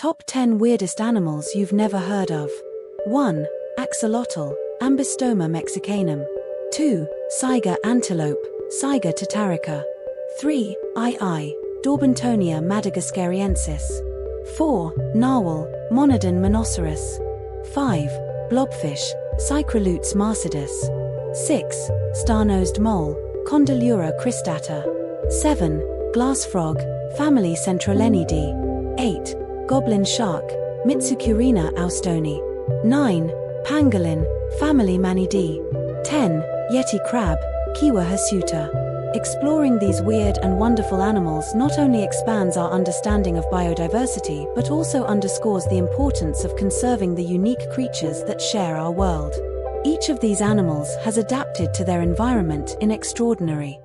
Top 10 weirdest animals you've never heard of. 1. Axolotl, Ambystoma mexicanum. 2. Saiga antelope, Saiga tatarica. 3. Daubentonia madagascariensis. 4. Narwhal, Monodon monoceros. 5. Blobfish, Cycrolutes marcedus. 6. Star-nosed mole, Condylura cristata. 7. Glass frog, family Centrolenidae. 8. Goblin shark, Mitsucurina austoni. 9. Pangolin, family Manidae. 10. Yeti crab, Kiwa hirsuta. Exploring these weird and wonderful animals not only expands our understanding of biodiversity but also underscores the importance of conserving the unique creatures that share our world. Each of these animals has adapted to their environment in extraordinary,